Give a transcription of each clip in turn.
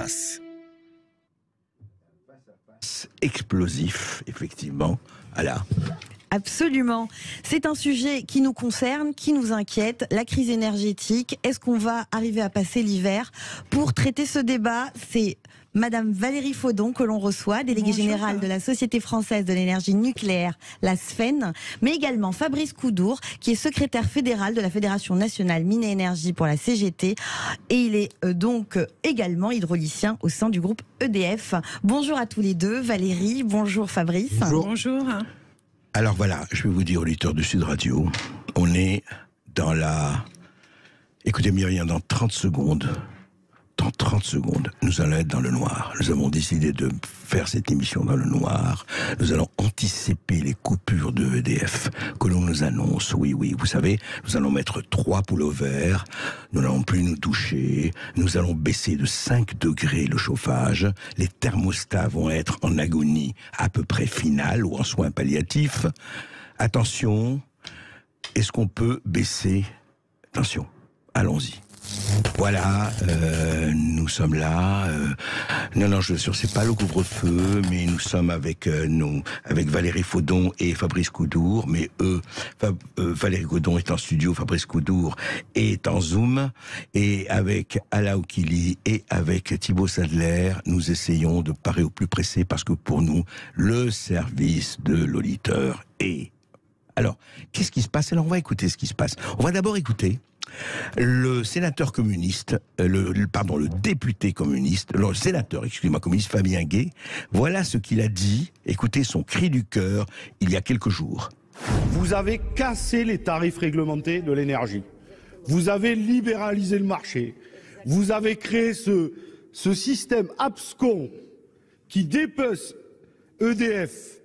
face. Explosif, effectivement. Voilà. Absolument. C'est un sujet qui nous concerne, qui nous inquiète, la crise énergétique. Est-ce qu'on va arriver à passer l'hiver? Pour traiter ce débat, c'est Madame Valérie Faudon que l'on reçoit, déléguée générale de la Société française de l'énergie nucléaire, la SFEN, mais également Fabrice Coudour, qui est secrétaire fédéral de la Fédération nationale mines et énergie pour la CGT, et il est donc également hydraulicien au sein du groupe EDF. Bonjour à tous les deux, Valérie, bonjour Fabrice. Bonjour. Alors voilà, je vais vous dire, auditeurs de Sud Radio, on est dans la... Écoutez Myriam, dans 30 secondes, nous allons être dans le noir. Nous avons décidé de faire cette émission dans le noir. Nous allons anticiper les coupures de EDF que l'on nous annonce. Oui, vous savez, nous allons mettre 3 pullovers, nous n'allons plus nous doucher, nous allons baisser de 5 degrés le chauffage, les thermostats vont être en agonie à peu près finale ou en soins palliatifs. Attention, est-ce qu'on peut baisser? Attention, allons-y. Voilà, nous sommes là. Non, je sûr, c'est pas le couvre-feu, mais nous sommes avec avec Valérie Faudon et Fabrice Coudour. Mais Valérie Faudon est en studio, Fabrice Coudour est en Zoom, et avec Ala Oukili et avec Thibaut Sadler, nous essayons de parer au plus pressé parce que pour nous, le service de l'auditeur est. Alors, qu'est-ce qui se passe? Alors, on va écouter ce qui se passe. On va d'abord écouter le sénateur communiste, le député communiste, le sénateur, excusez-moi, communiste Fabien Gay. Voilà ce qu'il a dit. Écoutez son cri du cœur il y a quelques jours. Vous avez cassé les tarifs réglementés de l'énergie. Vous avez libéralisé le marché. Vous avez créé ce système abscon qui dépece EDF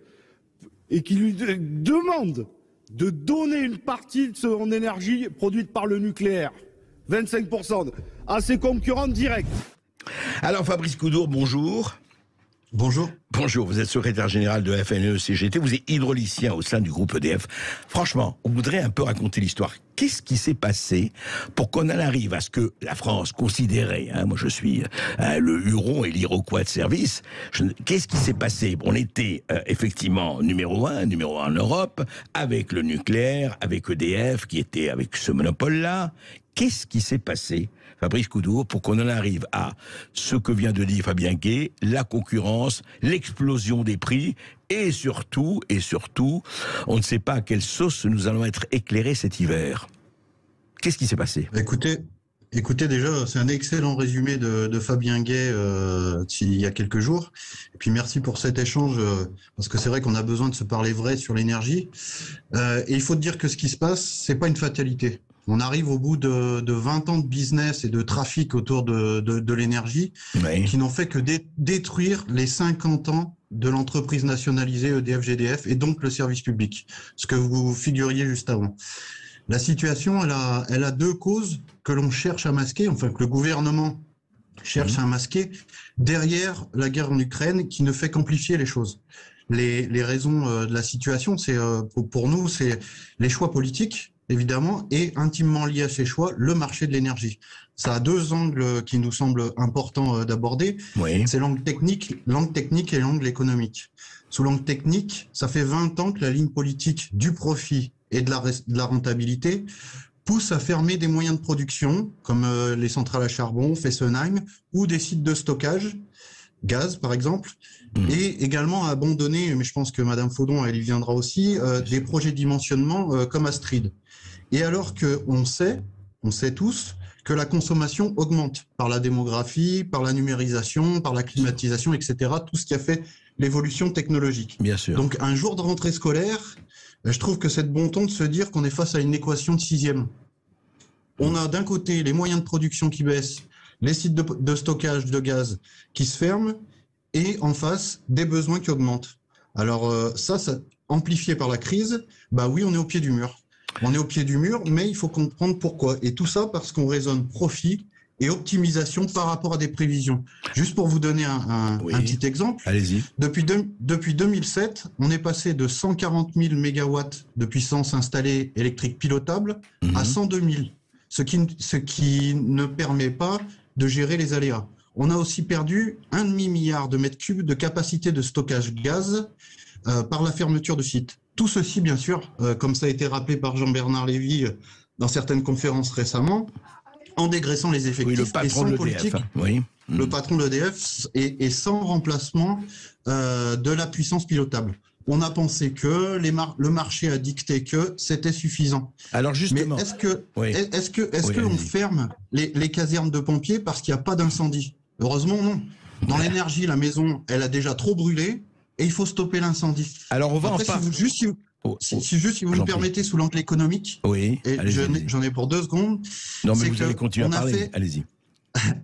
et qui lui demande de donner une partie de son énergie produite par le nucléaire, 25%, à ses concurrents directs. Alors Fabrice Coudour, bonjour. Bonjour. Bonjour, vous êtes secrétaire général de la FNE-CGT, vous êtes hydraulicien au sein du groupe EDF. Franchement, on voudrait un peu raconter l'histoire. Qu'est-ce qui s'est passé pour qu'on en arrive à ce que la France considérait, moi je suis le Huron et l'Iroquois de service, qu'est-ce qui s'est passé? On était effectivement numéro un en Europe, avec le nucléaire, avec EDF, qui était avec ce monopole-là. Qu'est-ce qui s'est passé, Fabrice Coudour, pour qu'on en arrive à ce que vient de dire Fabien Gay, la concurrence, l'explosion des prix, et surtout, on ne sait pas à quelle sauce nous allons être éclairés cet hiver. Qu'est-ce qui s'est passé? Écoutez, déjà, c'est un excellent résumé de Fabien Gay il y a quelques jours. Et puis merci pour cet échange, parce que c'est vrai qu'on a besoin de se parler vrai sur l'énergie. Et il faut dire que ce qui se passe, c'est pas une fatalité. On arrive au bout de 20 ans de business et de trafic autour de l'énergie, oui, qui n'ont fait que détruire les 50 ans de l'entreprise nationalisée EDF-GDF et donc le service public, ce que vous figuriez juste avant. La situation, elle a 2 causes que l'on cherche à masquer, enfin que le gouvernement cherche à masquer, derrière la guerre en Ukraine qui ne fait qu'amplifier les choses. Les raisons de la situation, c'est pour nous, c'est les choix politiques, évidemment, et intimement lié à ces choix, le marché de l'énergie. Ça a 2 angles qui nous semblent importants d'aborder. Oui. C'est l'angle technique et l'angle économique. Sous l'angle technique, ça fait 20 ans que la ligne politique du profit et de la rentabilité pousse à fermer des moyens de production, comme les centrales à charbon, Fessenheim, ou des sites de stockage, gaz par exemple, et également à abandonner, mais je pense que Madame Faudon, elle y viendra aussi, des projets de dimensionnement comme Astrid. Et alors qu'on sait tous que la consommation augmente par la démographie, par la numérisation, par la climatisation, etc., tout ce qui a fait l'évolution technologique. Bien sûr. Donc un jour de rentrée scolaire, je trouve que c'est de bon ton de se dire qu'on est face à une équation de 6e. On a d'un côté les moyens de production qui baissent, les sites de stockage de gaz qui se ferment, et en face, des besoins qui augmentent. Alors ça amplifié par la crise, bah oui, on est au pied du mur. On est au pied du mur, mais il faut comprendre pourquoi. Et tout ça parce qu'on raisonne profit et optimisation par rapport à des prévisions. Juste pour vous donner un petit exemple. Allez-y. Depuis 2007, on est passé de 140 000 mégawatts de puissance installée électrique pilotable à 102 000, ce qui ne permet pas de gérer les aléas. on a aussi perdu 1,5 milliard de mètres cubes de capacité de stockage gaz par la fermeture de sites. Tout ceci, bien sûr, comme ça a été rappelé par Jean-Bernard Lévy dans certaines conférences récemment, en dégraissant les effectifs le patron de l'EDF, le patron de l'EDF et sans remplacement de la puissance pilotable. On a pensé que le marché a dicté que c'était suffisant. Alors justement, mais est-ce que l'on ferme les casernes de pompiers parce qu'il n'y a pas d'incendie? Heureusement, non. Dans l'énergie, la maison, elle a déjà trop brûlé et il faut stopper l'incendie. Alors on va après, si vous me permettez, sous l'angle économique, et j'en ai pour 2 secondes. Non, mais vous allez continuer à parler. Allez-y.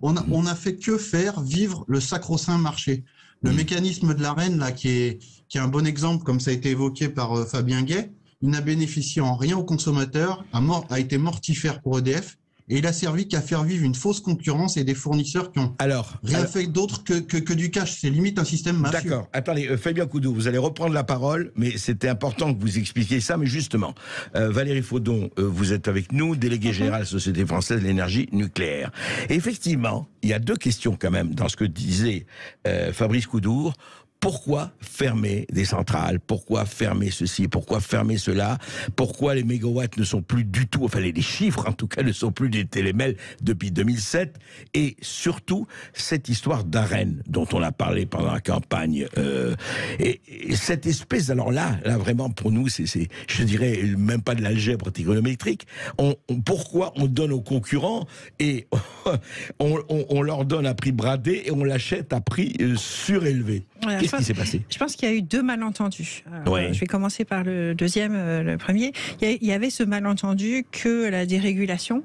On a fait que faire vivre le sacro-saint marché. Le mécanisme de l'Arenh, là, qui est un bon exemple, comme ça a été évoqué par Fabien Gay, il n'a bénéficié en rien aux consommateurs, a été mortifère pour EDF, et il a servi qu'à faire vivre une fausse concurrence et des fournisseurs qui ont rien fait d'autre que du cash. C'est limite un système mafieux. D'accord. Attendez, Fabien Coudou, vous allez reprendre la parole, mais c'était important que vous expliquiez ça. Mais justement, Valérie Faudon, vous êtes avec nous, déléguée générale Société Française de l'Énergie Nucléaire. Et effectivement, il y a 2 questions quand même dans ce que disait Fabrice Coudour. Pourquoi fermer des centrales? Pourquoi fermer ceci? Pourquoi fermer cela? Pourquoi les mégawatts ne sont plus du tout, enfin les chiffres en tout cas ne sont plus des télémels depuis 2007? Et surtout, cette histoire d'Arenh dont on a parlé pendant la campagne. Et cette espèce, alors là vraiment pour nous, c'est je dirais même pas de l'algèbre trigonométrique. Pourquoi on donne aux concurrents et on leur donne à prix bradé et on l'achète à prix surélevé? Qu'est-ce qui s'est passé? Je pense qu'il y a eu 2 malentendus. Je vais commencer par le deuxième, le premier. Il y avait ce malentendu que la dérégulation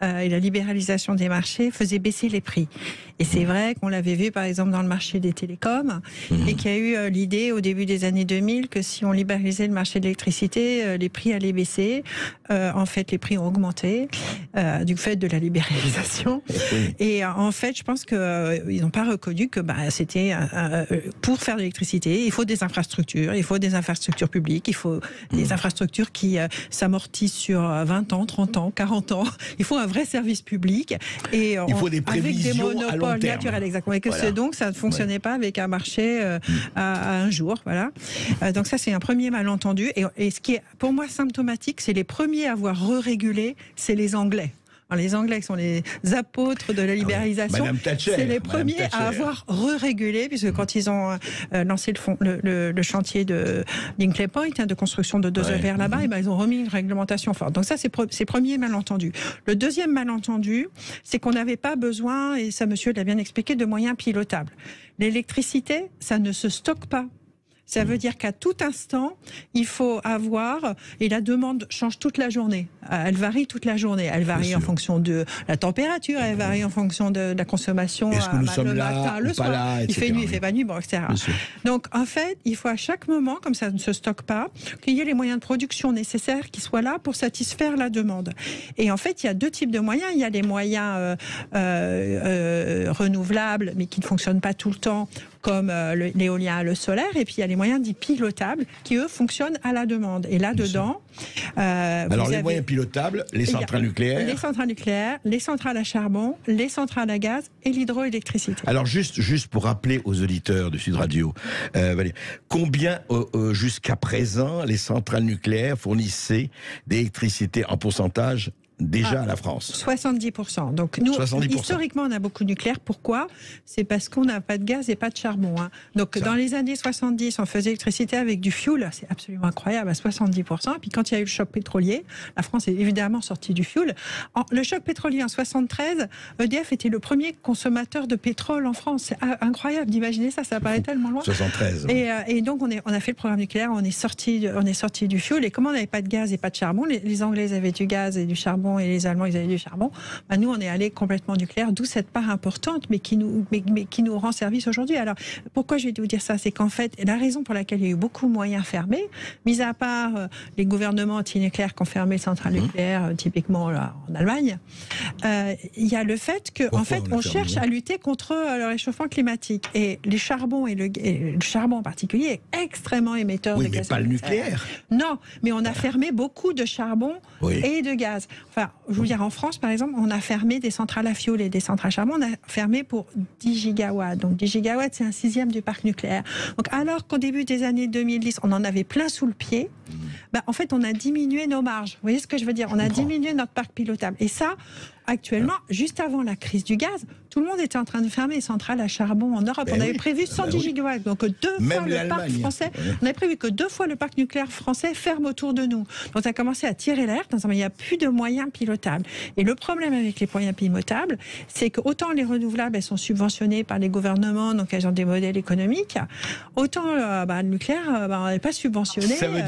et la libéralisation des marchés faisait baisser les prix. Et c'est vrai qu'on l'avait vu par exemple dans le marché des télécoms et qu'il y a eu l'idée au début des années 2000 que si on libéralisait le marché de l'électricité, les prix allaient baisser. En fait, les prix ont augmenté du fait de la libéralisation. Et en fait, je pense qu'ils n'ont pas reconnu que c'était pour faire de l'électricité, il faut des infrastructures, publiques, il faut des infrastructures qui s'amortissent sur 20 ans, 30 ans, 40 ans. Il faut un vrai service public et il faut des prévisions avec des monopoles naturels, exactement. Et que donc ça ne fonctionnait pas avec un marché à un jour, voilà. Donc ça c'est un premier malentendu. Et ce qui est pour moi symptomatique, c'est les premiers à avoir régulé, c'est les Anglais. Alors, les Anglais qui sont les apôtres de la libéralisation, c'est les premiers à avoir régulé, puisque quand ils ont lancé le chantier de Hinkley Point, de construction de 2 EPR là-bas, ils ont remis une réglementation forte. Donc ça, c'est le premier malentendu. Le deuxième malentendu, c'est qu'on n'avait pas besoin, et ça monsieur l'a bien expliqué, de moyens pilotables. L'électricité, ça ne se stocke pas. Ça veut dire qu'à tout instant, il faut avoir, et la demande change toute la journée. Elle varie toute la journée. Elle varie en fonction de la température, elle varie en fonction de la consommation. Est-ce que nous sommes le là, matin, le soir. Là, il fait nuit, il fait pas nuit, bon, etc. Donc, en fait, il faut à chaque moment, comme ça ne se stocke pas, qu'il y ait les moyens de production nécessaires qui soient là pour satisfaire la demande. Et en fait, il y a 2 types de moyens. Il y a les moyens renouvelables, mais qui ne fonctionnent pas tout le temps, comme l'éolien, le solaire, et puis il y a les moyens dits pilotables qui, eux, fonctionnent à la demande. Et là-dedans... les moyens pilotables, les centrales nucléaires... Les centrales nucléaires, les centrales à charbon, les centrales à gaz et l'hydroélectricité. Alors, juste pour rappeler aux auditeurs de Sud Radio, Valérie, combien, jusqu'à présent, les centrales nucléaires fournissaient d'électricité en pourcentage déjà à la France? 70%. Donc nous, 70%. Historiquement, on a beaucoup de nucléaire. Pourquoi? C'est parce qu'on n'a pas de gaz et pas de charbon. Donc dans les années 70, on faisait l'électricité avec du fioul. C'est absolument incroyable, à 70%. Et puis quand il y a eu le choc pétrolier, la France est évidemment sortie du fioul. Le choc pétrolier en 73, EDF était le premier consommateur de pétrole en France. C'est incroyable d'imaginer ça, ça paraît tellement loin. 73. Et donc on a fait le programme nucléaire, on est sorti du fioul. Et comme on n'avait pas de gaz et pas de charbon, les Anglais avaient du gaz et du charbon, et les Allemands ils avaient du charbon, nous on est allé complètement nucléaire, d'où cette part importante mais qui nous rend service aujourd'hui. Alors pourquoi je vais vous dire ça? C'est qu'en fait la raison pour laquelle il y a eu beaucoup de moyens fermés, mis à part les gouvernements anti-nucléaires qui ont fermé les centrales nucléaires, typiquement là, en Allemagne, il y a le fait qu'en fait on cherche à lutter contre le réchauffement climatique, et les charbons et le charbon en particulier est extrêmement émetteur de gaz. Oui, mais pas le nucléaire. Non, mais on a fermé beaucoup de charbon et de gaz. Enfin, enfin, je veux dire, en France, par exemple, on a fermé des centrales à fioul et des centrales à charbon, on a fermé pour 10 gigawatts. Donc 10 gigawatts, c'est un 6e du parc nucléaire. Donc alors qu'au début des années 2010, on en avait plein sous le pied, en fait, on a diminué nos marges. Vous voyez ce que je veux dire? On a diminué notre parc pilotable. Et ça, actuellement, juste avant la crise du gaz, tout le monde était en train de fermer les centrales à charbon en Europe. On avait prévu 110 gigawatts, donc Même fois le parc français. On avait prévu que 2 fois le parc nucléaire français ferme autour de nous. Donc on a commencé à tirer l'air, il n'y a plus de moyens pilotables. Et le problème avec les moyens pilotables, c'est que autant les renouvelables, elles sont subventionnées par les gouvernements, donc elles ont des modèles économiques, autant le nucléaire, on n'est pas subventionné. Ça veut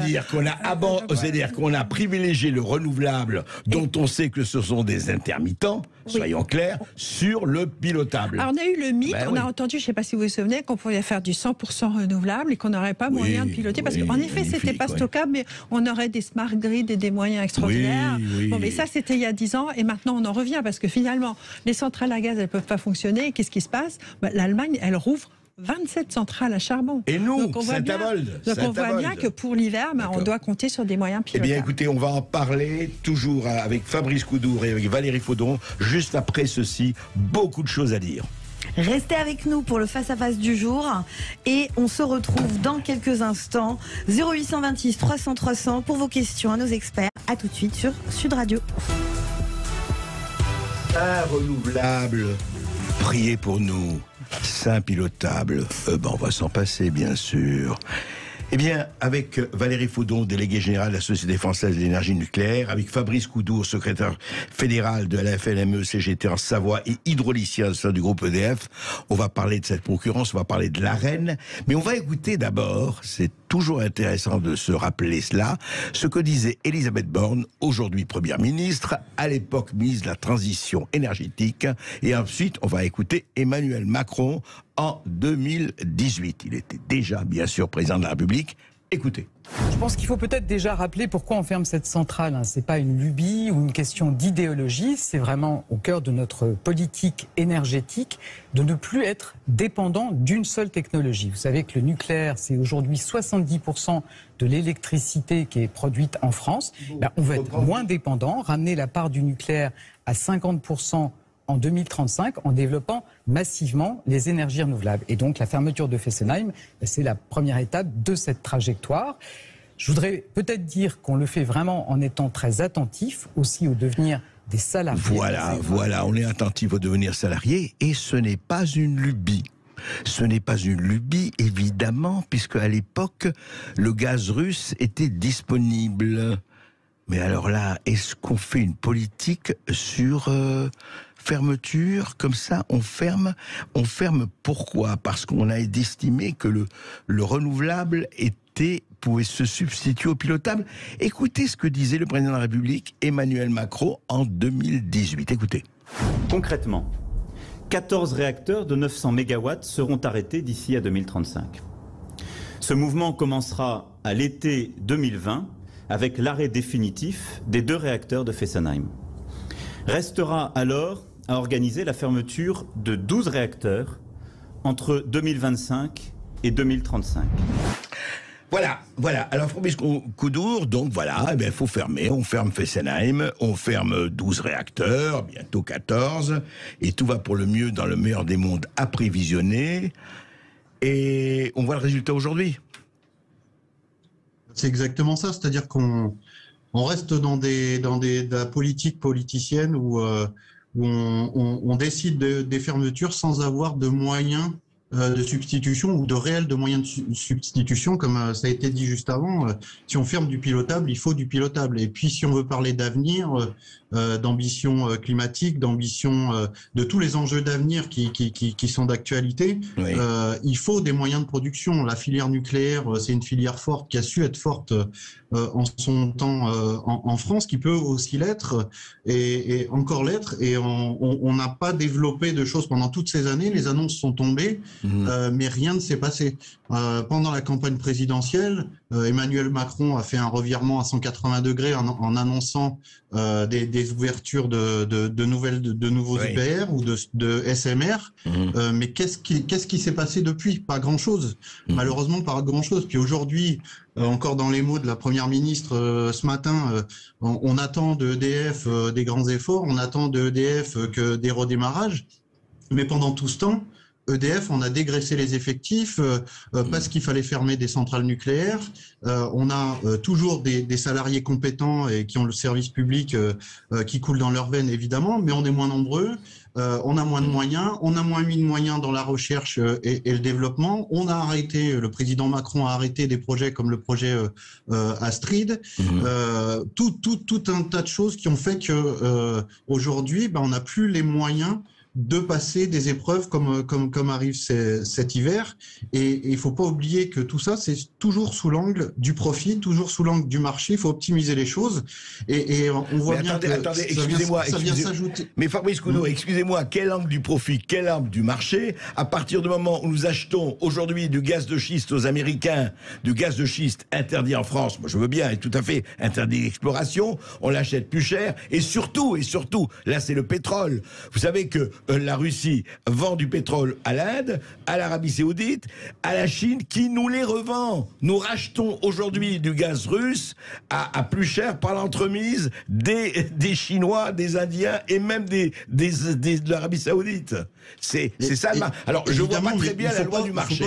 dire qu'on a privilégié le renouvelable, dont on sait que ce sont des intermittents, soyons clairs, sur le pilotable. Alors on a eu le mythe, on a entendu, je ne sais pas si vous vous souvenez, qu'on pouvait faire du 100% renouvelable et qu'on n'aurait pas moyen de piloter, parce qu'en effet, c'était pas stockable, mais on aurait des smart grids et des moyens extraordinaires. Mais ça, c'était il y a 10 ans, et maintenant on en revient, parce que finalement, les centrales à gaz, elles ne peuvent pas fonctionner. Qu'est-ce qui se passe? L'Allemagne, elle rouvre 27 centrales à charbon. Et nous, on voit bien que pour l'hiver, on doit compter sur des moyens pilotables. Eh bien, écoutez, on va en parler toujours avec Fabrice Coudour et avec Valérie Faudon. Juste après ceci, beaucoup de choses à dire. Restez avec nous pour le face-à-face du jour et on se retrouve dans quelques instants. 0826 300 300 pour vos questions à nos experts. À tout de suite sur Sud Radio. Renouvelable, priez pour nous. Saint pilotable, on va s'en passer bien sûr. Eh bien, avec Valérie Faudon, déléguée générale de la Société française de l'énergie nucléaire, avec Fabrice Coudour, secrétaire fédéral de la FNME CGT en Savoie et hydraulicien au sein du groupe EDF, on va parler de cette concurrence, on va parler de l'ARENH, mais on va écouter d'abord, c'est toujours intéressant de se rappeler cela, ce que disait Elisabeth Borne, aujourd'hui Première ministre, à l'époque ministre de la Transition énergétique, et ensuite on va écouter Emmanuel Macron en 2018. Il était déjà, bien sûr, président de la République. Écoutez. Je pense qu'il faut peut-être déjà rappeler pourquoi on ferme cette centrale. Ce n'est pas une lubie ou une question d'idéologie, c'est vraiment au cœur de notre politique énergétique de ne plus être dépendant d'une seule technologie. Vous savez que le nucléaire, c'est aujourd'hui 70% de l'électricité qui est produite en France. On va être moins dépendant, ramener la part du nucléaire à 50% en 2035 en développant massivement les énergies renouvelables. Et donc la fermeture de Fessenheim, c'est la première étape de cette trajectoire. Je voudrais peut-être dire qu'on le fait vraiment en étant très attentif aussi au devenir des salariés. Voilà, on est attentif au devenir salarié et ce n'est pas une lubie. Ce n'est pas une lubie, évidemment, puisque à l'époque, le gaz russe était disponible. Mais alors là, est-ce qu'on fait une politique sur fermeture, comme ça, on ferme pourquoi? Parce qu'on a estimé que le renouvelable pouvait se substituer au pilotable. Écoutez ce que disait le président de la République, Emmanuel Macron, en 2018. Écoutez. Concrètement, 14 réacteurs de 900 MW seront arrêtés d'ici à 2035. Ce mouvement commencera à l'été 2020 avec l'arrêt définitif des 2 réacteurs de Fessenheim. Restera alors à organiser la fermeture de 12 réacteurs entre 2025 et 2035. Voilà. Alors, Fabrice Coudour, donc voilà, il faut fermer. On ferme Fessenheim, on ferme 12 réacteurs, bientôt 14, et tout va pour le mieux dans le meilleur des mondes apprévisionné. Et on voit le résultat aujourd'hui. C'est exactement ça, c'est-à-dire qu'on reste dans de la politique politicienne où on décide des fermetures sans avoir de moyens de substitution ou de réels de moyens de substitution, comme ça a été dit juste avant. Si on ferme du pilotable, il faut du pilotable. Et puis si on veut parler d'avenir, d'ambition climatique, d'ambition de tous les enjeux d'avenir qui sont d'actualité, oui. Il faut des moyens de production. La filière nucléaire, c'est une filière forte qui a su être forte en son temps en France, qui peut aussi l'être et encore l'être. Et on n'a pas développé de choses pendant toutes ces années. Les annonces sont tombées. mais rien ne s'est passé. Pendant la campagne présidentielle, Emmanuel Macron a fait un revirement à 180 degrés en annonçant des ouvertures de nouveaux IPR ou de SMR. Mais qu'est-ce qui s'est passé depuis? Pas grand-chose. Malheureusement, pas grand-chose. Puis aujourd'hui, encore dans les mots de la Première ministre ce matin, on attend de EDF des grands efforts, on attend de EDF que des redémarrages. Mais pendant tout ce temps, EDF, on a dégraissé les effectifs parce qu'il fallait fermer des centrales nucléaires. On a toujours des salariés compétents et qui ont le service public qui coule dans leurs veines, évidemment, mais on est moins nombreux. On a moins de moyens, on a moins mis de moyens dans la recherche et le développement. On a arrêté, le président Macron a arrêté des projets comme le projet Astrid. Tout un tas de choses qui ont fait que aujourd'hui, on n'a plus les moyens de passer des épreuves comme arrive cet hiver. Et il faut pas oublier que tout ça, c'est toujours sous l'angle du profit, toujours sous l'angle du marché. Il faut optimiser les choses. Et on voit bien que ça vient s'ajouter. Mais Fabrice Coudot, excusez-moi, quel angle du profit, quel angle du marché? À partir du moment où nous achetons aujourd'hui du gaz de schiste aux Américains, du gaz de schiste interdit en France, moi je veux bien, et tout à fait interdit d'exploration, on l'achète plus cher. Et surtout, là c'est le pétrole. Vous savez que la Russie vend du pétrole à l'Inde, à l'Arabie Saoudite, à la Chine, qui nous les revend. Nous rachetons aujourd'hui du gaz russe à plus cher par l'entremise des Chinois, des Indiens et même de l'Arabie Saoudite. C'est ça. Alors, je vois pas très bien la loi du marché.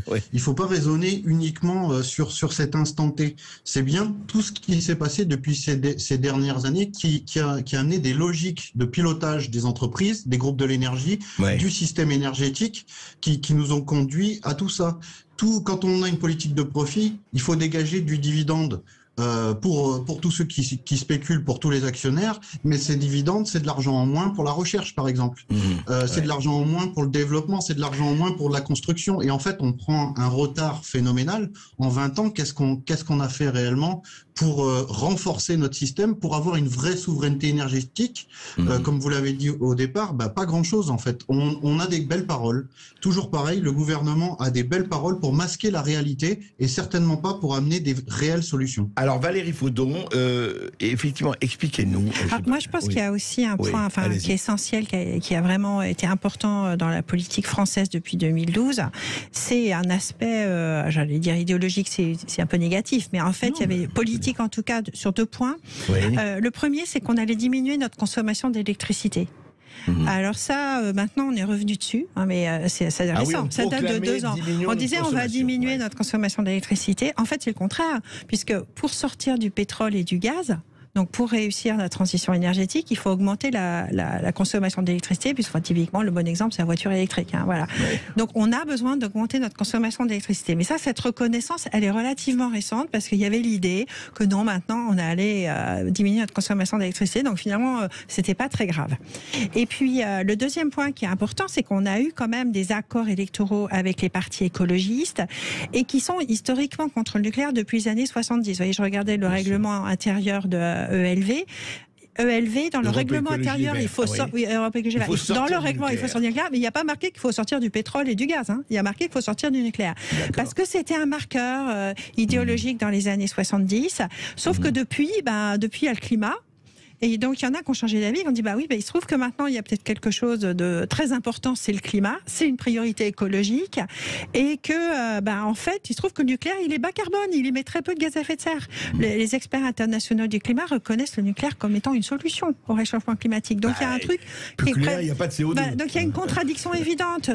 Ouais. Il ne faut pas raisonner uniquement sur cet instant T. C'est bien tout ce qui s'est passé depuis ces dernières années qui a amené des logiques de pilotage des entreprises, des groupes de l'énergie, du système énergétique qui nous ont conduit à tout ça. Quand on a une politique de profit, il faut dégager du dividende. Pour tous ceux qui spéculent, pour tous les actionnaires, mais ces dividendes, c'est de l'argent en moins pour la recherche, par exemple. C'est de l'argent en moins pour le développement, c'est de l'argent en moins pour la construction. Et en fait, on prend un retard phénoménal. En 20 ans, qu'est-ce qu'on a fait réellement pour renforcer notre système, pour avoir une vraie souveraineté énergétique? Comme vous l'avez dit au départ, pas grand-chose en fait. On a des belles paroles. Toujours pareil, le gouvernement a des belles paroles pour masquer la réalité et certainement pas pour amener des réelles solutions. Alors Valérie Faudon, effectivement, expliquez-nous. Moi je pense qu'il y a aussi un point qui est essentiel, qui a vraiment été important dans la politique française depuis 2012. C'est un aspect, j'allais dire idéologique, c'est un peu négatif, mais en fait il y avait politique en tout cas sur 2 points. Le premier, c'est qu'on allait diminuer notre consommation d'électricité. Alors ça, maintenant on est revenu dessus, mais c'est récent, ça date de 2 ans. On disait on va diminuer notre consommation d'électricité. En fait c'est le contraire, puisque pour sortir du pétrole et du gaz, donc pour réussir la transition énergétique, il faut augmenter la consommation d'électricité, puisque typiquement le bon exemple c'est la voiture électrique. Voilà. Donc on a besoin d'augmenter notre consommation d'électricité. Mais ça, cette reconnaissance, elle est relativement récente, parce qu'il y avait l'idée que non, maintenant on allait diminuer notre consommation d'électricité. Donc finalement, c'était pas très grave. Et puis le deuxième point qui est important, c'est qu'on a eu quand même des accords électoraux avec les partis écologistes et qui sont historiquement contre le nucléaire depuis les années 70. Vous voyez, je regardais le règlement intérieur de ELV, dans le règlement intérieur, il faut sortir du nucléaire, mais il n'y a pas marqué qu'il faut sortir du pétrole et du gaz. Il y a marqué qu'il faut sortir du nucléaire. Parce que c'était un marqueur idéologique dans les années 70. Sauf que depuis, il y a le climat. Et donc, il y en a qui ont changé d'avis, qui ont dit, il se trouve que maintenant, il y a peut-être quelque chose de très important, c'est le climat, c'est une priorité écologique, et que, en fait, il se trouve que le nucléaire, il est bas carbone, il émet très peu de gaz à effet de serre. Les experts internationaux du climat reconnaissent le nucléaire comme étant une solution au réchauffement climatique. Donc, il y a un truc... il n'y a pas de CO2. Donc, il y a une contradiction évidente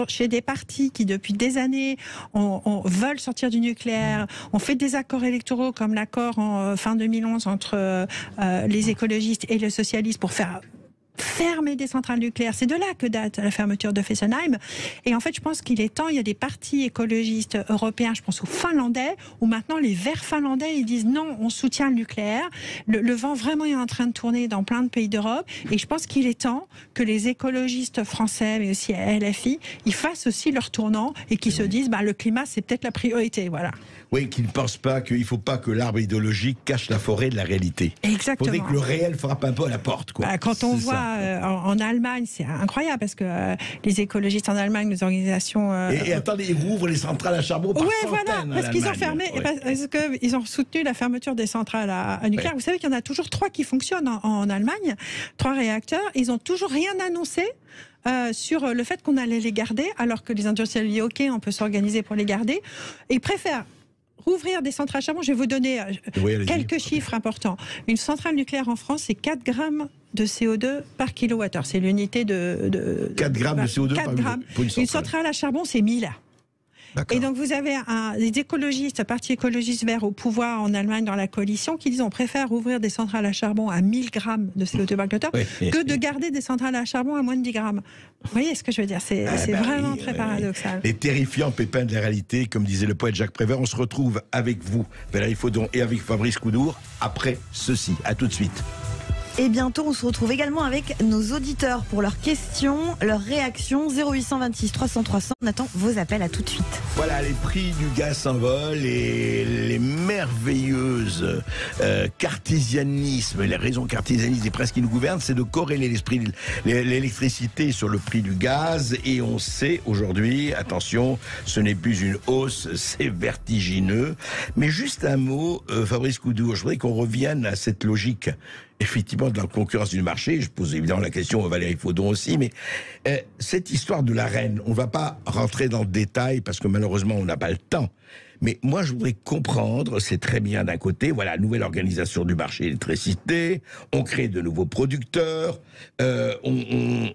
chez des partis qui, depuis des années, veulent sortir du nucléaire. On fait des accords électoraux, comme l'accord en fin 2011 entre les écologistes et le socialiste pour faire fermer des centrales nucléaires. C'est de là que date la fermeture de Fessenheim. Et en fait, je pense qu'il est temps, il y a des partis écologistes européens, je pense aux Finlandais, où maintenant les Verts finlandais, ils disent non, on soutient le nucléaire. Le vent vraiment est en train de tourner dans plein de pays d'Europe. Et je pense qu'il est temps que les écologistes français, mais aussi LFI, ils fassent aussi leur tournant et qu'ils se disent, le climat, c'est peut-être la priorité. Voilà. Oui, qu'ils ne pensent pas qu'il ne faut pas que l'arbre idéologique cache la forêt de la réalité. Exactement. Il faudrait que le réel frappe un peu à la porte. Quand on voit là, en Allemagne, c'est incroyable parce que les écologistes en Allemagne, les organisations. Et attendez, ils rouvrent les centrales à charbon par centaines. Voilà, parce qu'ils ont fermé, parce qu'ils ont soutenu la fermeture des centrales à nucléaire. Vous savez qu'il y en a toujours 3 qui fonctionnent en Allemagne, 3 réacteurs. Ils n'ont toujours rien annoncé sur le fait qu'on allait les garder, alors que les industriels disent OK, on peut s'organiser pour les garder. Ils préfèrent rouvrir des centrales à charbon. Je vais vous donner quelques chiffres importants. Une centrale nucléaire en France, c'est 4 grammes de CO2 par kilowattheure. C'est l'unité de 4 grammes de CO2 4 grammes. Une centrale à charbon, c'est 1000. Et donc vous avez des écologistes, parti écologiste vert au pouvoir en Allemagne dans la coalition, qui disent on préfère ouvrir des centrales à charbon à 1000 grammes de CO2 par kilowattheure que de garder des centrales à charbon à moins de 10 grammes. Vous voyez ce que je veux dire? C'est vraiment très paradoxal. Les terrifiants pépins de la réalité, comme disait le poète Jacques Prévert. On se retrouve avec vous, Valérie Faudon, et avec Fabrice Coudour après ceci. À tout de suite. Et bientôt, on se retrouve également avec nos auditeurs pour leurs questions, leurs réactions. 0826 300 300. On attend vos appels. À tout de suite. Voilà, les prix du gaz s'envolent et les merveilleuses cartésianismes, les raisons cartésianistes et presque qui nous gouvernent, c'est de corréler l'électricité sur le prix du gaz. Et on sait aujourd'hui, attention, ce n'est plus une hausse, c'est vertigineux. Mais juste un mot, Fabrice Coudour, je voudrais qu'on revienne à cette logique effectivement de la concurrence du marché. Je pose évidemment la question à Valérie Faudon aussi, mais cette histoire de l'Arenh, on ne va pas rentrer dans le détail parce que malheureusement on n'a pas le temps. Mais moi je voudrais comprendre, c'est très bien d'un côté, voilà, nouvelle organisation du marché électricité, on crée de nouveaux producteurs, on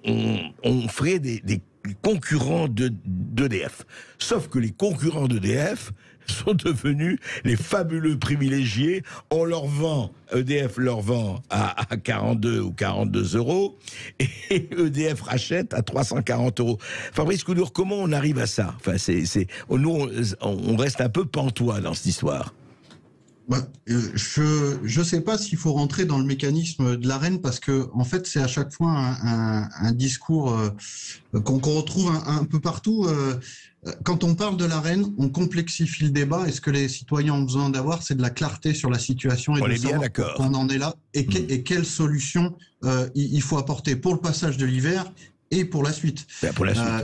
ferait des concurrents d'EDF. Sauf que les concurrents d'EDF sont devenus les fabuleux privilégiés. On leur vend, EDF leur vend à 42 ou 42 euros et EDF rachète à 340 euros. Fabrice Coudour, comment on arrive à ça? Enfin, nous, on reste un peu pantois dans cette histoire. Je sais pas s'il faut rentrer dans le mécanisme de l'Arenh parce que en fait c'est à chaque fois un discours qu'on retrouve un peu partout. Quand on parle de l'Arenh, on complexifie le débat et ce que les citoyens ont besoin d'avoir, c'est de la clarté sur la situation et de savoir pourquoi on en est là et quelles solutions il faut apporter pour le passage de l'hiver et pour la suite.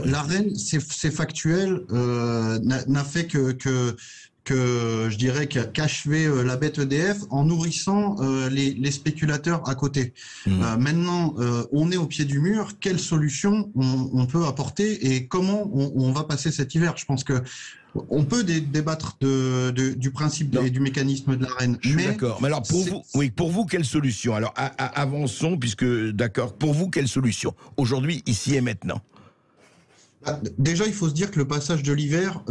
L'Arenh, c'est factuel, n'a fait que je dirais qu'achever la bête EDF en nourrissant les spéculateurs à côté. Maintenant, on est au pied du mur. Quelle solution on peut apporter et comment on va passer cet hiver? Je pense que on peut débattre du principe et du mécanisme de l'Arenh. Je suis d'accord. Mais alors pour vous, quelle solution? Alors avançons, puisque d'accord. Pour vous, quelle solution aujourd'hui, ici et maintenant? Déjà, il faut se dire que le passage de l'hiver,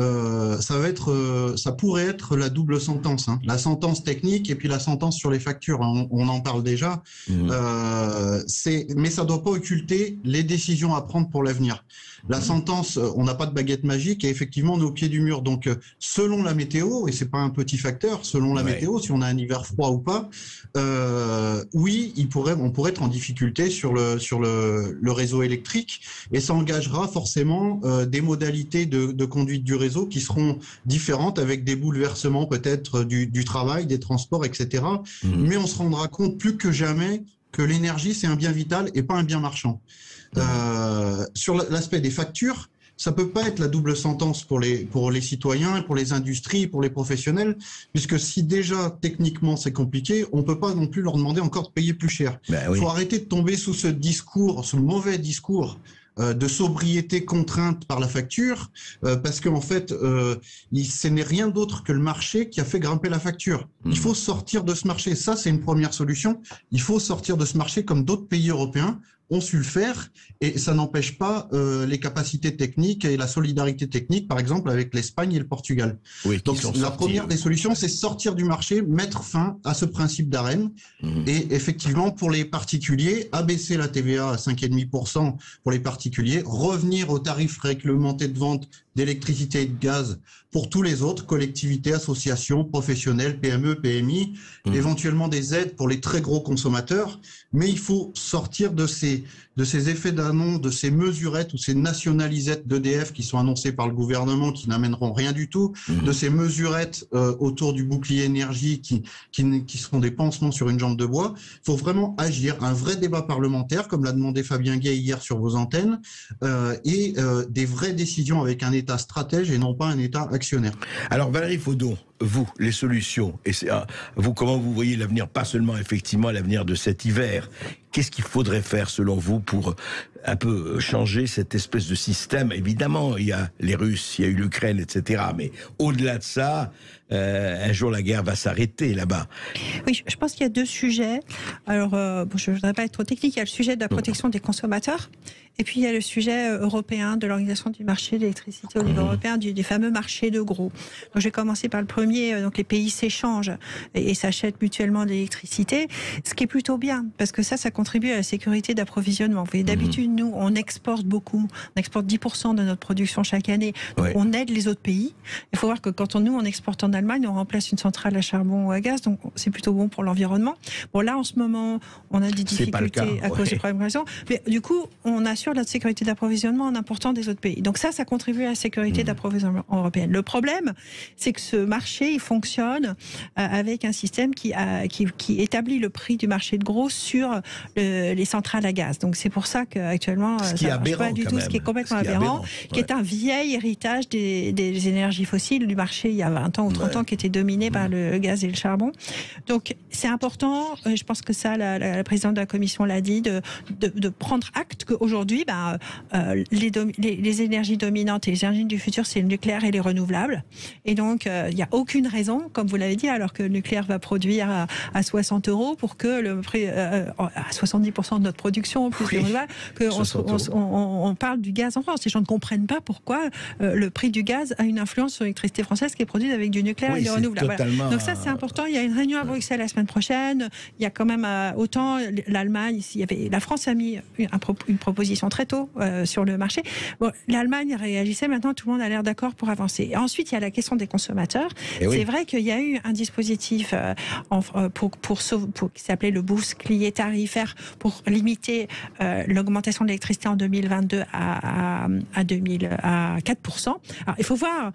ça pourrait être la double sentence, hein. La sentence technique et puis la sentence sur les factures. On en parle déjà. Mais ça ne doit pas occulter les décisions à prendre pour l'avenir. La sentence, on n'a pas de baguette magique et effectivement, on est au pied du mur. Donc, selon la météo, et c'est pas un petit facteur, selon la météo, si on a un hiver froid ou pas, oui, on pourrait être en difficulté sur le réseau électrique et ça engagera forcément des modalités de conduite du réseau qui seront différentes avec des bouleversements peut-être du travail, des transports, etc. Mais on se rendra compte plus que jamais que l'énergie, c'est un bien vital et pas un bien marchand. Sur l'aspect des factures, ça peut pas être la double sentence pour les citoyens, pour les industries, pour les professionnels, puisque si déjà techniquement c'est compliqué, on peut pas non plus leur demander encore de payer plus cher. Faut arrêter de tomber sous ce mauvais discours de sobriété contrainte par la facture, parce qu'en fait, ce n'est rien d'autre que le marché qui a fait grimper la facture. Il faut sortir de ce marché. Ça, c'est une première solution. Il faut sortir de ce marché comme d'autres pays européens ont su le faire, et ça n'empêche pas les capacités techniques et la solidarité technique, par exemple, avec l'Espagne et le Portugal. Donc, la première des solutions, c'est sortir du marché, mettre fin à ce principe d'Arenh, et effectivement, pour les particuliers, abaisser la TVA à 5,5% pour les particuliers, revenir aux tarifs réglementés de vente d'électricité et de gaz pour tous les autres, collectivités, associations, professionnels, PME, PMI, éventuellement des aides pour les très gros consommateurs, mais il faut sortir de ces ces effets d'annonce, de ces mesurettes ou ces nationalisettes d'EDF qui sont annoncées par le gouvernement, qui n'amèneront rien du tout, de ces mesurettes autour du bouclier énergie qui seront des pansements sur une jambe de bois. Il faut vraiment agir, un vrai débat parlementaire, comme l'a demandé Fabien Gay hier sur vos antennes, et des vraies décisions avec un État stratège et non pas un État actionnaire. Alors Valérie Faudon, vous, les solutions, et vous, comment vous voyez l'avenir, pas seulement effectivement l'avenir de cet hiver, qu'est-ce qu'il faudrait faire selon vous pour un peu changer cette espèce de système? Évidemment, il y a les Russes, il y a eu l'Ukraine, etc. Mais au-delà de ça, un jour la guerre va s'arrêter là-bas. Oui, je pense qu'il y a deux sujets. Alors, je ne voudrais pas être trop technique, il y a le sujet de la protection des consommateurs. Et puis, il y a le sujet européen de l'organisation du marché de l'électricité au niveau européen, du fameux marché de gros. Donc, je vais commencer par le premier. Donc, les pays s'échangent et s'achètent mutuellement de l'électricité, ce qui est plutôt bien, parce que ça contribue à la sécurité d'approvisionnement. Vous voyez, d'habitude, nous, on exporte beaucoup. On exporte 10% de notre production chaque année. Donc, on aide les autres pays. Il faut voir que quand nous, on exporte en Allemagne, on remplace une centrale à charbon ou à gaz, donc c'est plutôt bon pour l'environnement. Bon, là, en ce moment, on a des difficultés à cause des problèmes de raison. Mais du coup, on assure la sécurité d'approvisionnement en important des autres pays. Donc ça contribue à la sécurité d'approvisionnement européenne. Le problème, c'est que ce marché, il fonctionne avec un système qui établit le prix du marché de gros sur les centrales à gaz. Donc c'est pour ça qu'actuellement, ce qui est aberrant, pas du tout, ce qui est complètement aberrant, qui est un vieil héritage des énergies fossiles du marché il y a 20 ans ou 30 ans, qui était dominé par le gaz et le charbon. Donc c'est important, je pense que ça, la présidente de la Commission l'a dit, de prendre acte qu'aujourd'hui, les énergies dominantes et les énergies du futur, c'est le nucléaire et les renouvelables. Et donc, il n'y a aucune raison, comme vous l'avez dit, alors que le nucléaire va produire à 60 € pour que le prix, à 70% de notre production, plus de renouvelables, on parle du gaz en France. Les gens ne comprennent pas pourquoi le prix du gaz a une influence sur l'électricité française qui est produite avec du nucléaire et des renouvelables. Voilà. Donc ça, c'est important. Il y a une réunion à Bruxelles la semaine prochaine. Il y a quand même autant l'Allemagne, la France a mis une proposition très tôt sur le marché. Bon, l'Allemagne réagissait, maintenant tout le monde a l'air d'accord pour avancer. Et ensuite, il y a la question des consommateurs. C'est vrai qu'il y a eu un dispositif qui s'appelait le bouclier tarifaire pour limiter l'augmentation de l'électricité en 2022 à 4%. Alors, il faut voir,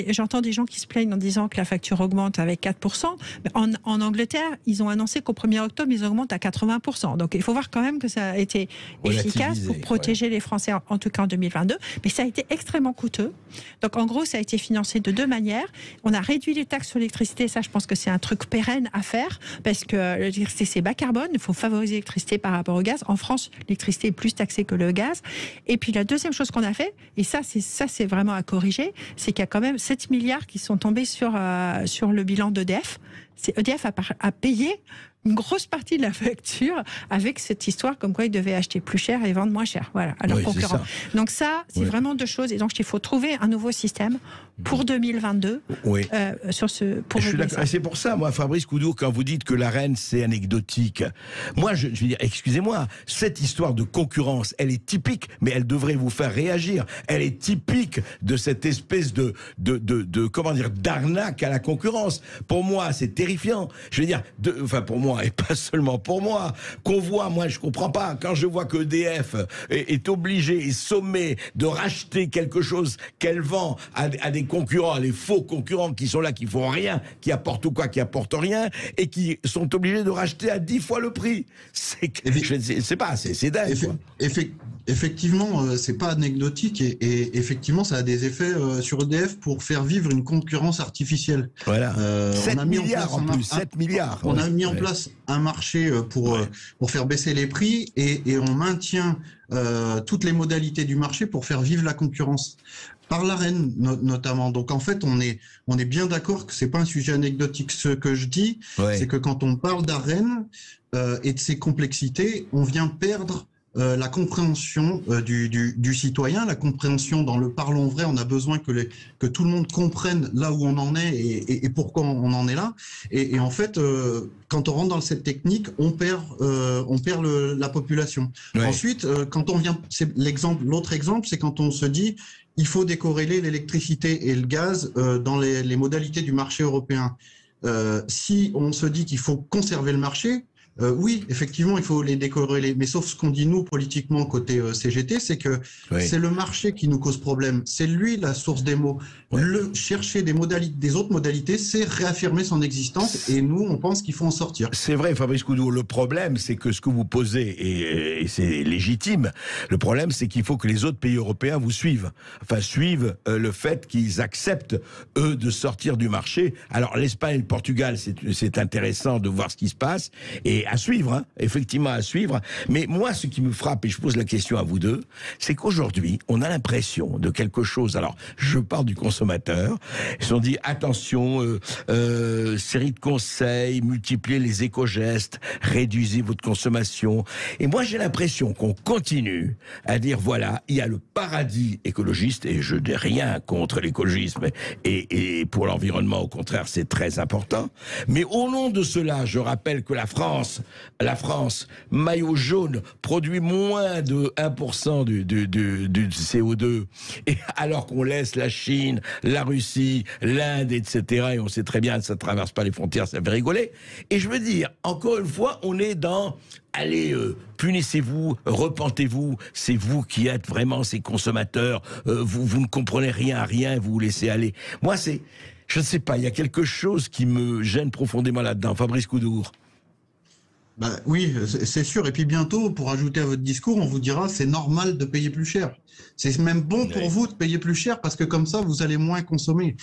j'entends des gens qui se plaignent en disant que la facture augmente avec 4%. Mais en Angleterre, ils ont annoncé qu'au 1er octobre, ils augmentent à 80%. Donc il faut voir quand même que ça a été efficace pour protéger les Français, en tout cas en 2022. Mais ça a été extrêmement coûteux. Donc en gros, ça a été financé de deux manières. On a réduit les taxes sur l'électricité. Ça, je pense que c'est un truc pérenne à faire, parce que l'électricité, c'est bas carbone. Il faut favoriser l'électricité par rapport au gaz. En France, l'électricité est plus taxée que le gaz. Et puis la deuxième chose qu'on a fait, et ça c'est vraiment à corriger, c'est qu'il y a quand même 7 milliards qui sont tombés sur le bilan d'EDF. EDF a payé une grosse partie de la facture avec cette histoire comme quoi ils devaient acheter plus cher et vendre moins cher, voilà, à leurs concurrents. Donc ça, c'est vraiment deux choses. Et donc il faut trouver un nouveau système pour 2022 sur ce. Pour je suis d'accord. Et c'est pour ça, moi, Fabrice Coudour, quand vous dites que l'Arenh c'est anecdotique, moi, je veux dire, excusez-moi, cette histoire de concurrence, elle est typique, mais elle devrait vous faire réagir. Elle est typique de cette espèce de comment dire, d'arnaque à la concurrence. Pour moi, c'est terrifiant. Je veux dire, pour moi, et pas seulement pour moi, qu'on voit, moi je comprends pas, quand je vois que EDF est obligé et sommé de racheter quelque chose qu'elle vend à des concurrents, à des faux concurrents qui sont là, qui font rien, qui apportent ou quoi, qui apportent rien, et qui sont obligés de racheter à 10 fois le prix. C'est dingue, quoi. Effectivement, c'est pas anecdotique et effectivement, ça a des effets sur EDF pour faire vivre une concurrence artificielle. Voilà. 7 milliards en plus, 7 milliards. On a mis en place un marché pour faire baisser les prix et on maintient toutes les modalités du marché pour faire vivre la concurrence. Par l'Arenh notamment. Donc en fait, on est bien d'accord que c'est pas un sujet anecdotique. Ce que je dis, c'est que quand on parle d'Arenh et de ses complexités, on vient perdre la compréhension du citoyen, la compréhension dans le parlons vrai. On a besoin que tout le monde comprenne là où on en est et pourquoi on en est là. Et en fait, quand on rentre dans cette technique, on perd la population. Ensuite, quand on vient, l'autre exemple, c'est quand on se dit il faut décorréler l'électricité et le gaz dans les modalités du marché européen. Si on se dit qu'il faut conserver le marché, Oui, effectivement, il faut les décorréler. Mais sauf ce qu'on dit, nous, politiquement, côté CGT, c'est que c'est le marché qui nous cause problème. C'est lui la source des maux. Chercher des autres modalités, c'est réaffirmer son existence. Et nous, on pense qu'il faut en sortir. C'est vrai, Fabrice Coudou. Le problème, c'est que ce que vous posez, et c'est légitime, le problème, c'est qu'il faut que les autres pays européens vous suivent. Enfin, suivent le fait qu'ils acceptent, eux, de sortir du marché. Alors, l'Espagne et le Portugal, c'est intéressant de voir ce qui se passe. Et à suivre, hein, effectivement à suivre. Mais moi, ce qui me frappe, et je pose la question à vous deux, c'est qu'aujourd'hui, on a l'impression de quelque chose. Alors, je parle du consommateur. Ils se sont dit, attention, série de conseils, multipliez les éco-gestes, réduisez votre consommation. Et moi, j'ai l'impression qu'on continue à dire, voilà, il y a le paradis écologiste, et je n'ai rien contre l'écologisme, et pour l'environnement, au contraire, c'est très important. Mais au nom de cela, je rappelle que la France, maillot jaune, produit moins de 1% du CO2, et alors qu'on laisse la Chine, la Russie, l'Inde, etc., et on sait très bien que ça ne traverse pas les frontières, ça fait rigoler. Et je veux dire, encore une fois, on est dans... Allez, punissez-vous, repentez-vous, c'est vous qui êtes vraiment ces consommateurs, vous ne comprenez rien à rien, vous vous laissez aller. Moi, je ne sais pas, il y a quelque chose qui me gêne profondément là-dedans. Fabrice Coudour. Oui, c'est sûr. Et puis bientôt, pour ajouter à votre discours, on vous dira c'est normal de payer plus cher. C'est même bon pour vous de payer plus cher parce que comme ça, vous allez moins consommer.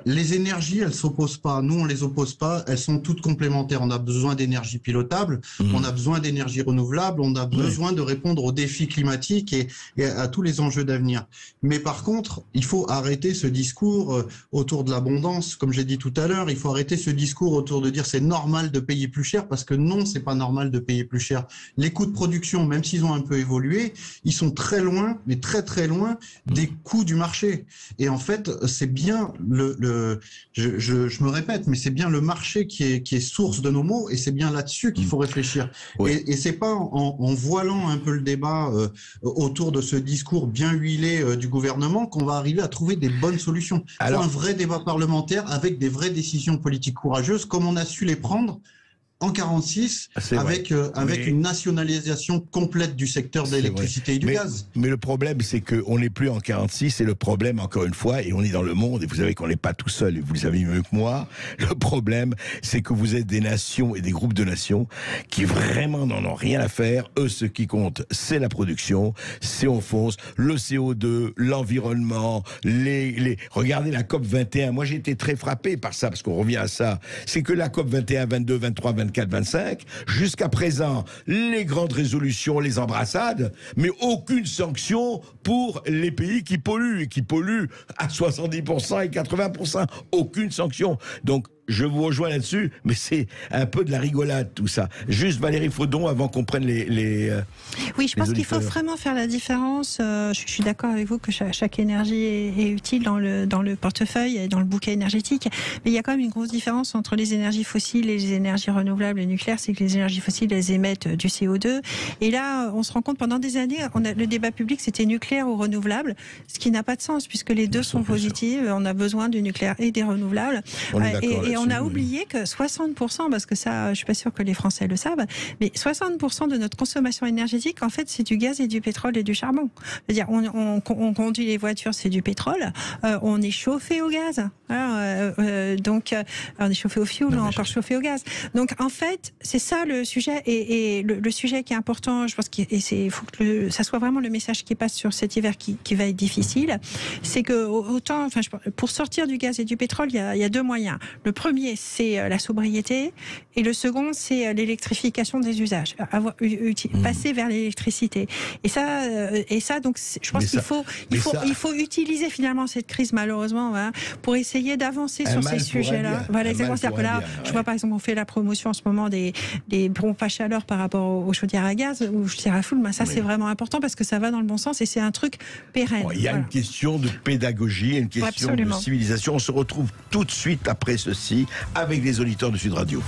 Les énergies, elles s'opposent pas. Nous, on les oppose pas. Elles sont toutes complémentaires. On a besoin d'énergie pilotable, on a besoin d'énergie renouvelable, on a besoin de répondre aux défis climatiques et à tous les enjeux d'avenir. Mais par contre, il faut arrêter ce discours autour de l'abondance. Comme j'ai dit tout à l'heure, il faut arrêter ce discours autour de dire c'est normal de payer plus cher parce que non, c'est pas normal de payer plus cher. Les coûts de production, même s'ils ont un peu évolué, ils sont très loin, mais très très loin des coûts du marché. Et en fait, c'est bien je me répète, mais c'est bien le marché qui est source de nos maux, et c'est bien là-dessus qu'il faut réfléchir. Et c'est pas en voilant un peu le débat autour de ce discours bien huilé du gouvernement qu'on va arriver à trouver des bonnes solutions. Alors, un vrai débat parlementaire avec des vraies décisions politiques courageuses, comme on a su les prendre en 46, avec une nationalisation complète du secteur de l'électricité et du gaz. Mais le problème, c'est qu'on n'est plus en 46, et le problème, encore une fois, et on est dans le monde, et vous savez qu'on n'est pas tout seul, et vous le savez mieux que moi, le problème, c'est que vous êtes des nations et des groupes de nations qui vraiment n'en ont rien à faire. Eux, ce qui compte, c'est la production, c'est on fonce, le CO2, l'environnement, regardez la COP 21. Moi, j'ai été très frappé par ça, parce qu'on revient à ça. C'est que la COP 21, 22, 23, 24, 25, jusqu'à présent, les grandes résolutions, les embrassades, mais aucune sanction pour les pays qui polluent, et qui polluent à 70% et 80%. Aucune sanction. Donc, je vous rejoins là-dessus, mais c'est un peu de la rigolade tout ça. Juste Valérie Faudon, avant qu'on prenne oui, je pense qu'il faut vraiment faire la différence. Je suis d'accord avec vous que chaque énergie est utile dans le portefeuille et dans le bouquet énergétique. Mais il y a quand même une grosse différence entre les énergies fossiles et les énergies renouvelables et nucléaires. C'est que les énergies fossiles, elles émettent du CO2. Et là, on se rend compte, pendant des années, le débat public, c'était nucléaire ou renouvelable, ce qui n'a pas de sens puisque les deux sont positifs. On a besoin du nucléaire et des renouvelables. Et on a oublié que 60%, parce que ça, je suis pas sûre que les Français le savent, mais 60% de notre consommation énergétique, en fait, c'est du gaz et du pétrole et du charbon. C'est-à-dire, on conduit les voitures, c'est du pétrole, on est chauffé au gaz, donc on est chauffé au fioul, encore chauffé au gaz. Donc, en fait, c'est ça le sujet, et le sujet qui est important, je pense qu'il faut que ça soit vraiment le message qui passe sur cet hiver qui va être difficile, c'est que autant, pour sortir du gaz et du pétrole, il y a deux moyens. Le premier, c'est la sobriété, et le second, c'est l'électrification des usages, passer vers l'électricité. Et ça, donc, je pense qu'il faut utiliser finalement cette crise, malheureusement, pour essayer d'avancer sur ces sujets-là. Voilà, exactement. C'est-à-dire que là, je vois par exemple, on fait la promotion en ce moment des pompes à chaleur par rapport aux chaudières à gaz ou chaudières à fioul. Ça, c'est vraiment important parce que ça va dans le bon sens et c'est un truc pérenne. Il y a une question de pédagogie, une question de civilisation. On se retrouve tout de suite après ceci avec les auditeurs de Sud Radio.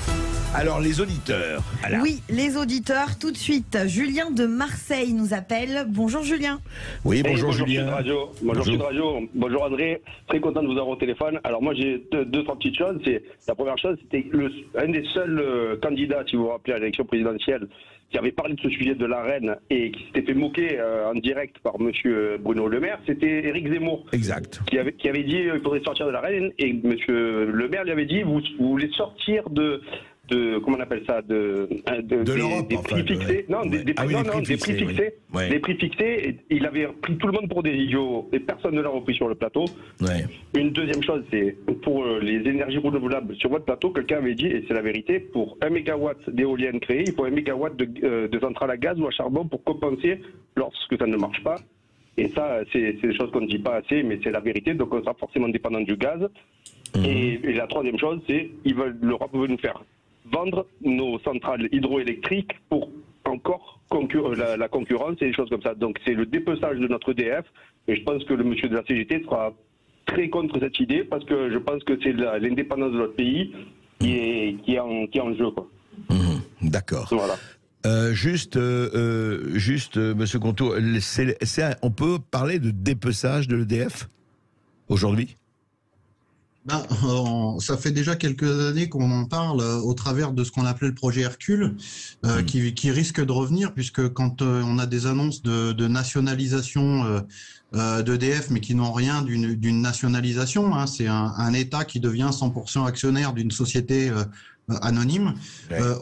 Alors, les auditeurs. Alain. Oui, les auditeurs, tout de suite. Julien de Marseille nous appelle. Bonjour Julien. Oui, bonjour, bonjour Julien. Sud Radio. Bonjour Sud Radio. Bonjour André. Très content de vous avoir au téléphone. Alors moi j'ai deux, trois petites choses. La première chose, c'était un des seuls candidats, si vous vous rappelez, à l'élection présidentielle, qui avait parlé de ce sujet de la reine et qui s'était fait moquer en direct par monsieur Bruno Le Maire, c'était Éric Zemmour. Exact. Qui avait dit il faudrait sortir de la reine, et monsieur Le Maire lui avait dit vous voulez sortir de comment on appelle ça, de l'Europe, des prix fixés, non, des prix fixés, oui. Des prix fixés. Et il avait pris tout le monde pour des idiots et personne ne l'a repris sur le plateau. Ouais. Une deuxième chose, c'est pour les énergies renouvelables sur votre plateau, quelqu'un avait dit, et c'est la vérité, pour 1 mégawatt d'éoliennes créées, il faut 1 mégawatt de centrale à gaz ou à charbon pour compenser lorsque ça ne marche pas. Et ça, c'est des choses qu'on ne dit pas assez, mais c'est la vérité. Donc on sera forcément dépendant du gaz. Et la troisième chose, c'est l'Europe veut nous faire vendre nos centrales hydroélectriques pour encore la concurrence et des choses comme ça. Donc c'est le dépeçage de notre EDF, et je pense que le monsieur de la CGT sera très contre cette idée, parce que je pense que c'est l'indépendance de notre pays qui est en jeu, quoi. D'accord. Voilà. Juste, Monsieur Contour, on peut parler de dépeçage de l'EDF aujourd'hui? Ça fait déjà quelques années qu'on en parle au travers de ce qu'on appelait le projet Hercule, qui risque de revenir, puisque quand on a des annonces de nationalisation d'EDF, mais qui n'ont rien d'une nationalisation, hein, c'est un État qui devient 100% actionnaire d'une société anonyme,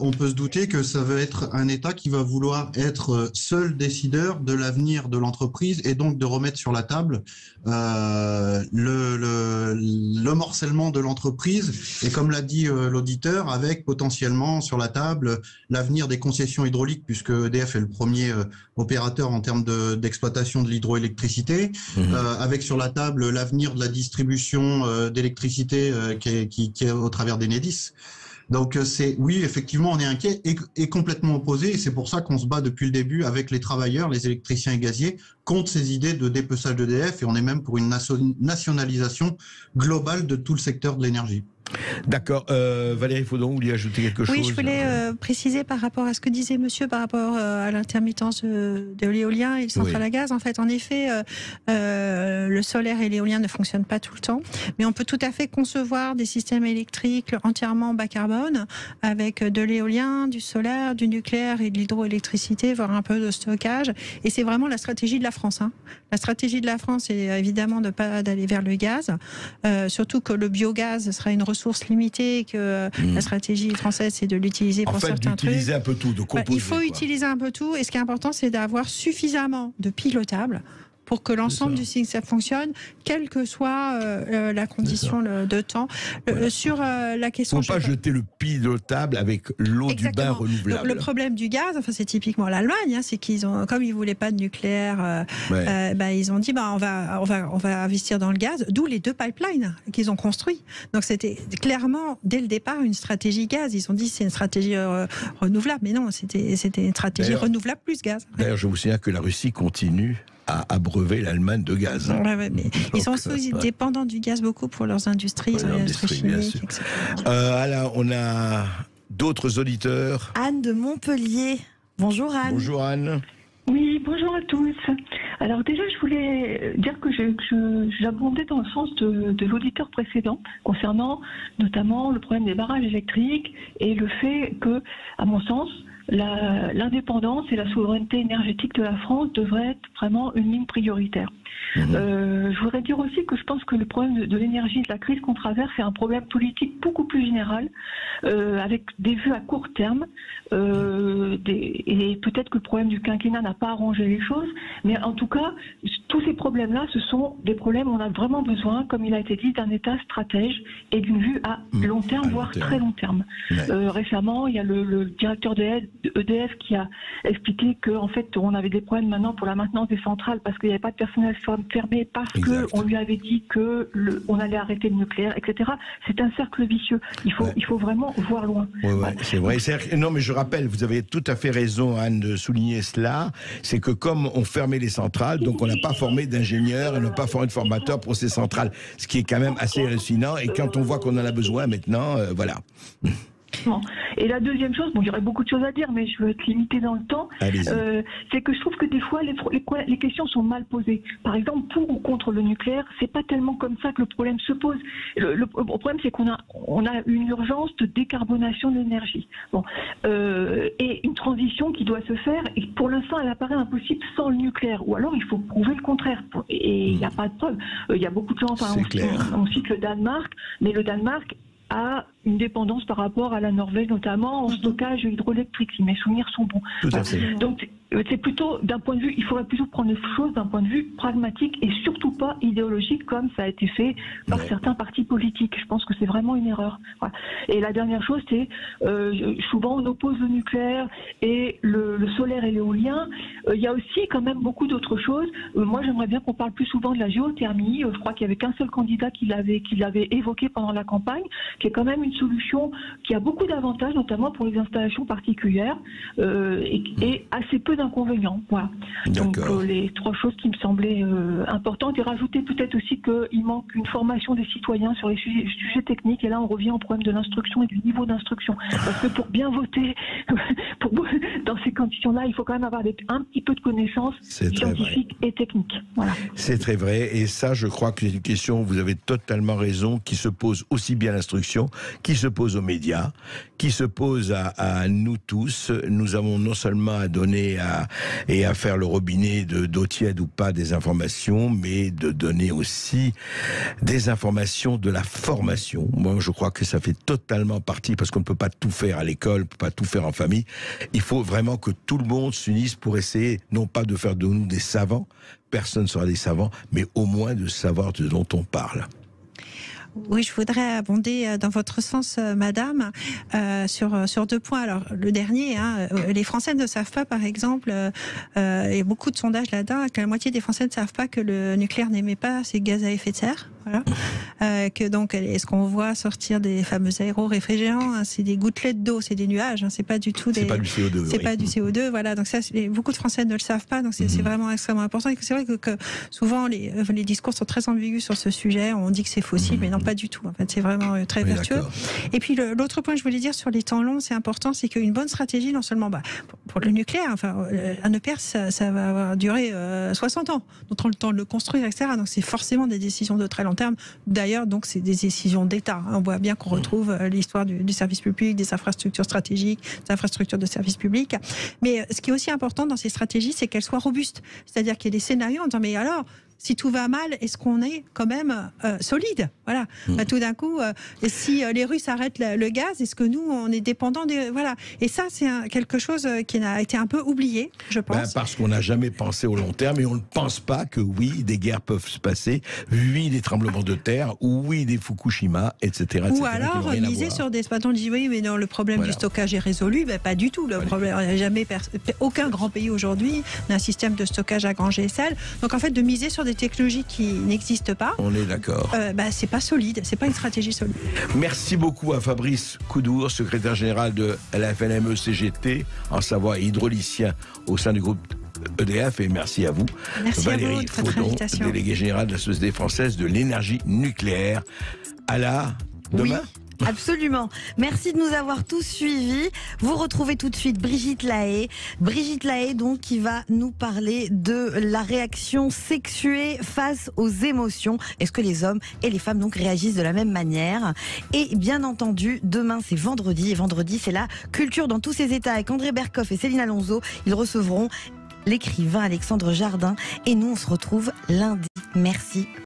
on peut se douter que ça va être un État qui va vouloir être seul décideur de l'avenir de l'entreprise, et donc de remettre sur la table le morcellement de l'entreprise, et comme l'a dit l'auditeur, avec potentiellement sur la table l'avenir des concessions hydrauliques, puisque EDF est le premier opérateur en termes d'exploitation de l'hydroélectricité, avec sur la table l'avenir de la distribution d'électricité qui est au travers d'Enedis. Donc oui, effectivement, on est inquiet et complètement opposé, et c'est pour ça qu'on se bat depuis le début avec les travailleurs, les électriciens et gaziers, contre ces idées de dépeçage d'EDF, et on est même pour une nationalisation globale de tout le secteur de l'énergie. D'accord. Valérie Faudon, vous vouliez ajouter quelque chose? Oui, je voulais préciser par rapport à ce que disait monsieur par rapport à l'intermittence de l'éolien et le central à gaz. En fait, en effet, le solaire et l'éolien ne fonctionnent pas tout le temps, mais on peut tout à fait concevoir des systèmes électriques entièrement bas carbone, avec de l'éolien, du solaire, du nucléaire et de l'hydroélectricité, voire un peu de stockage. Et c'est vraiment la stratégie de la France. Hein. La stratégie de la France est évidemment de ne pas d'aller vers le gaz, surtout que le biogaz sera une ressource limitée, et que la stratégie française, c'est de l'utiliser pour certains trucs. D'utiliser un peu tout, de composer. Il faut utiliser un peu tout, et ce qui est important, c'est d'avoir suffisamment de pilotables pour que l'ensemble du système fonctionne, quelle que soit la condition de temps. Sur la question... Il ne faut pas jeter le pilotable avec l'eau du bain renouvelable. Le problème du gaz, enfin, c'est typiquement l'Allemagne, hein, c'est qu'ils ont, comme ils ne voulaient pas de nucléaire, ils ont dit on va investir dans le gaz, d'où les 2 pipelines qu'ils ont construits. Donc c'était clairement, dès le départ, une stratégie gaz. Ils ont dit c'est une stratégie renouvelable, mais non, c'était une stratégie renouvelable plus gaz. D'ailleurs, je vous signale que la Russie continue à abreuver l'Allemagne de gaz. Mais ils sont aussi dépendants du gaz beaucoup pour leurs industries, chimiques, etc. Alors, on a d'autres auditeurs. Anne de Montpellier. Bonjour Anne. Bonjour Anne. Oui, bonjour à tous. Alors déjà, je voulais dire que j'abondais dans le sens de l'auditeur précédent, concernant notamment le problème des barrages électriques et le fait que, à mon sens, l'indépendance et la souveraineté énergétique de la France devraient être vraiment une ligne prioritaire. Je voudrais dire aussi que je pense que le problème de l'énergie, de la crise qu'on traverse, c'est un problème politique beaucoup plus général, avec des vues à court terme, et peut-être que le problème du quinquennat n'a pas arrangé les choses, mais en tout cas, tous ces problèmes-là, ce sont des problèmes où on a vraiment besoin, comme il a été dit, d'un État stratège et d'une vue à long terme, voire très long terme. Récemment, il y a le directeur d'EDF qui a expliqué qu'en fait, on avait des problèmes maintenant pour la maintenance des centrales parce qu'il n'y avait pas de personnel fermé, parce qu'on lui avait dit qu'on allait arrêter le nucléaire, etc. C'est un cercle vicieux. Il faut vraiment voir loin. C'est vrai. Non, mais je rappelle, vous avez tout à fait raison, Anne, de souligner cela. C'est que comme on fermait les centrales, donc on n'a pas formé d'ingénieurs et on n'a pas formé de formateurs pour ces centrales. Ce qui est quand même assez hallucinant. Et quand on voit qu'on en a besoin maintenant, voilà. Et la deuxième chose, bon, il y aurait beaucoup de choses à dire, mais je veux être limitée dans le temps, c'est que je trouve que des fois, les questions sont mal posées. Par exemple, pour ou contre le nucléaire, c'est pas tellement comme ça que le problème se pose. Le problème, c'est qu'on a une urgence de décarbonation de l'énergie. Bon, et une transition qui doit se faire, et pour l'instant, elle apparaît impossible sans le nucléaire. Ou alors, il faut prouver le contraire. Et il n'y a pas de preuve. Il y a beaucoup de gens, on cite le Danemark, mais le Danemark a une dépendance par rapport à la Norvège, notamment en stockage hydroélectrique, si mes souvenirs sont bons. Donc, c'est plutôt d'un point de vue, il faudrait plutôt prendre les choses d'un point de vue pragmatique et surtout pas idéologique comme ça a été fait par certains partis politiques. Je pense que c'est vraiment une erreur. Voilà. Et la dernière chose, c'est souvent on oppose le nucléaire et le solaire et l'éolien. Il y a aussi quand même beaucoup d'autres choses. Moi, j'aimerais bien qu'on parle plus souvent de la géothermie. Je crois qu'il y avait qu'un seul candidat qui l'avait évoqué pendant la campagne, qui est quand même une solution qui a beaucoup d'avantages, notamment pour les installations particulières et assez peu d'inconvénients. Voilà. Donc les trois choses qui me semblaient importantes, et rajouter peut-être aussi qu'il manque une formation des citoyens sur les sujets techniques, et là on revient au problème de l'instruction et du niveau d'instruction. Parce que pour bien voter dans ces conditions-là, il faut quand même avoir un petit peu de connaissances scientifiques et techniques. Voilà. C'est très vrai, et ça je crois que c'est une question, vous avez totalement raison, qui se pose aussi bien à l'instruction, qui se pose aux médias, qui se pose à nous tous. Nous avons non seulement à donner et à faire le robinet d'eau tiède ou pas des informations, mais de donner aussi des informations de la formation. Moi, je crois que ça fait totalement partie, parce qu'on ne peut pas tout faire à l'école, on ne peut pas tout faire en famille. Il faut vraiment que tout le monde s'unisse pour essayer, non pas de faire de nous des savants, personne ne sera des savants, mais au moins de savoir de dont on parle. Oui, je voudrais abonder dans votre sens, madame, sur deux points. Alors, le dernier, les Français ne savent pas, par exemple, il y a beaucoup de sondages là-dedans, que la moitié des Français ne savent pas que le nucléaire n'émet pas ces gaz à effet de serre. Voilà. Que donc, est-ce qu'on voit sortir des fameux aéro-réfrigérants, c'est des gouttelettes d'eau, c'est des nuages, c'est pas du tout c'est pas du CO2. C'est pas du CO2, voilà. Donc ça, beaucoup de Français ne le savent pas, donc c'est vraiment extrêmement important. Et c'est vrai que souvent les discours sont très ambigus sur ce sujet. On dit que c'est fossile, mais non, pas du tout. En fait, c'est vraiment très vertueux. Et puis l'autre point que je voulais dire sur les temps longs, c'est important, c'est qu'une bonne stratégie, non seulement pour le nucléaire, enfin un EPR, ça va durer 60 ans, donc le temps de le construire, etc. Donc c'est forcément des décisions de très long terme. D'ailleurs, donc c'est des décisions d'État. On voit bien qu'on retrouve l'histoire du service public, des infrastructures stratégiques, des infrastructures de service public. Mais ce qui est aussi important dans ces stratégies, c'est qu'elles soient robustes. C'est-à-dire qu'il y a des scénarios en disant mais alors, si tout va mal, est-ce qu'on est quand même solide? Voilà. Tout d'un coup, si les Russes arrêtent le gaz, est-ce que nous, on est dépendants des... Voilà. Et ça, c'est quelque chose qui a été un peu oublié, je pense. Parce qu'on n'a jamais pensé au long terme, et on ne pense pas que oui, des guerres peuvent se passer, oui, des tremblements de terre, oui, des Fukushima, etc. Ou alors, miser sur des... On dit oui, mais non, le problème du stockage est résolu. Ben, pas du tout. Le problème, aucun grand pays aujourd'hui n'a un système de stockage à grand GSL. Donc en fait, de miser sur des technologies qui n'existent pas. On est d'accord. C'est pas solide, c'est pas une stratégie solide. Merci beaucoup à Fabrice Coudour, secrétaire général de la FNME-CGT, en Savoie, hydraulicien au sein du groupe EDF, et merci à vous, Valérie Faudon, déléguée générale de la Société française de l'énergie nucléaire. À la demain. Oui. Absolument. Merci de nous avoir tous suivis. Vous retrouvez tout de suite Brigitte Lahaye. Brigitte Lahaye, donc, qui va nous parler de la réaction sexuée face aux émotions. Est-ce que les hommes et les femmes, donc, réagissent de la même manière? Et bien entendu, demain, c'est vendredi. Et vendredi, c'est la culture dans tous ses états. Avec André Berkoff et Céline Alonso, ils recevront l'écrivain Alexandre Jardin. Et nous, on se retrouve lundi. Merci.